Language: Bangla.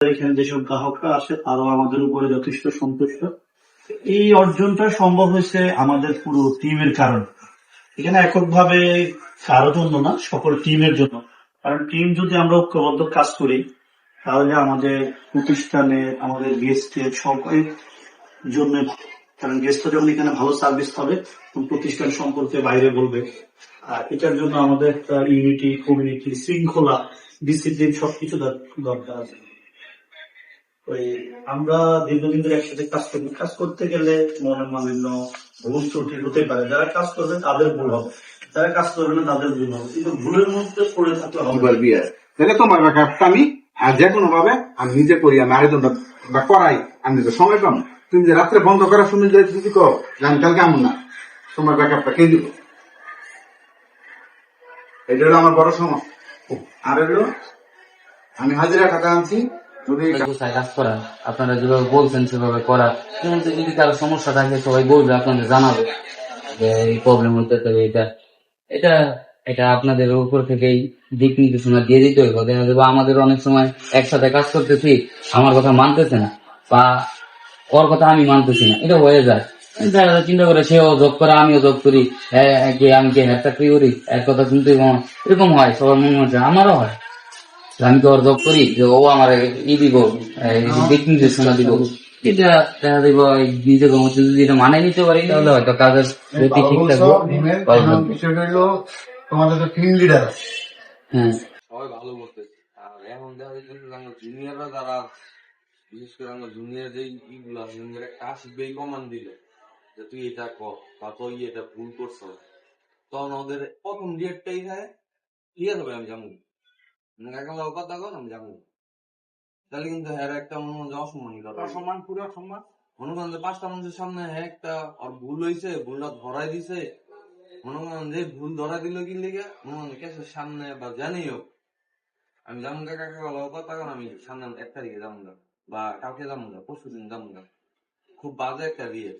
এখানে যেসব গ্রাহকরা আসে তারাও আমাদের উপরে যথেষ্ট সন্তুষ্ট। এই অর্জনটা সম্ভব হয়েছে আমাদের পুরো টিমের কারণে। এখানে এককভাবে কারোর জন্য না, সকল টিমের জন্য। কারণ টিম যদি আমরা ঐক্যবদ্ধ কাজ করি তাহলে আমাদের প্রতিষ্ঠানে আমাদের গেস্টের সকলের জন্য ভালো। কারণ গেস্টরা যখন এখানে ভালো সার্ভিস পাবে তখন প্রতিষ্ঠান সম্পর্কে বাইরে বলবে। আর এটার জন্য আমাদের একটা ইউনিটি, কমিউনিটি, শৃঙ্খলা, ডিসিপ্লিন সবকিছু দরকার আছে। ওই আমরা দীর্ঘদিন ধরে একসাথে কাজ করি, কাজ করতে গেলে মনে মালিন্য, ভুল ত্রুটি হতে পারে। যারা কাজ করবে তাদের ভুল হবে, যারা কাজ করবে না তাদের ভুল হবে, কিন্তু ভুলের মধ্যে পড়ে থাকলে হবে না। তাহলে তোমার ব্যাপারটা আমি যে কোনো ভাবে আমি নিজে করি, আমি আরেকজন বা করাই, আমি নিজে সময় পাবো। তুমি যে রাত্রে বন্ধ করার সময় যে যদি কো আমি কালকে এমন না, তোমার ব্যাপারটা কে দিব? এটা হলো আমার বড় সমস্যা। আর হলো আমি হাজিরা টাকা আনছি, যদি কাজ করা আপনারা যেভাবে বলছেন সেভাবে করা, যদি কারো সমস্যা থাকে সবাই বলবে, আপনাদের জানাবে যে এই প্রবলেম হতে হবে, এটা এটা এটা আপনাদের উপর থেকেই দিক নির্দেশনা দিয়ে দিতে হবে। দেখা যাবে আমাদের অনেক সময় একসাথে কাজ করতেছি, আমার কথা মানতেছে না বা ওর কথা আমি মানতেছি না, এটা হয়ে যায়। দেখা যায় চিন্তা করে সেও যোগ করে আমিও যোগ করি, আমি কি হ্যাঁ চাকরি করি, এক কথা শুনতে এরকম হয়, সবার মনে হচ্ছে, আমারও হয়। আমি তো অর্ধক করি যে ও আমার দিব, দিক নির্দেশনা দিব। এটা দেখা দিব নিজের মধ্যে যদি এটা মানে নিতে পারি তাহলে হয়তো কাজের গতি ঠিক থাকবো। বিষয়টা হলো তোমাদের তো টিম লিডার আছে। হ্যাঁ, সবাই ভালো করতেছে। আর এখন দেখা যাচ্ছে আমার জুনিয়ররা যারা, বিশেষ করে আমার জুনিয়র যে ইগুলো আছে, একটা আসবেই কমান দিলে যে তুই এটা কর বা তুই এটা ভুল করছো, তখন ওদের প্রথম রিয়েক্টটাই থাকে ঠিক আছে ভাই আমি যাবো, কথা কর আমি যাবো। তাহলে কিন্তু হ্যাঁ একটা মনে অসম্মানিত সম্মান, পুরো সম্মান। মনে করেন যে 5টা মানুষের সামনে হ্যাঁ একটা আর ভুল হয়েছে, ভুলটা ধরাই দিছে, মনে করেন যে ভুল ধরা দিল কি লিগে, মনে করেন কেসের সামনে বা জানি হোক আমি যেমন কাকা কথা কর আমি সামনে 1 তারিখে যাবো বা কালকে যাবো, পরশু দিন যাবো, খুব বাজে একটা বিয়ে।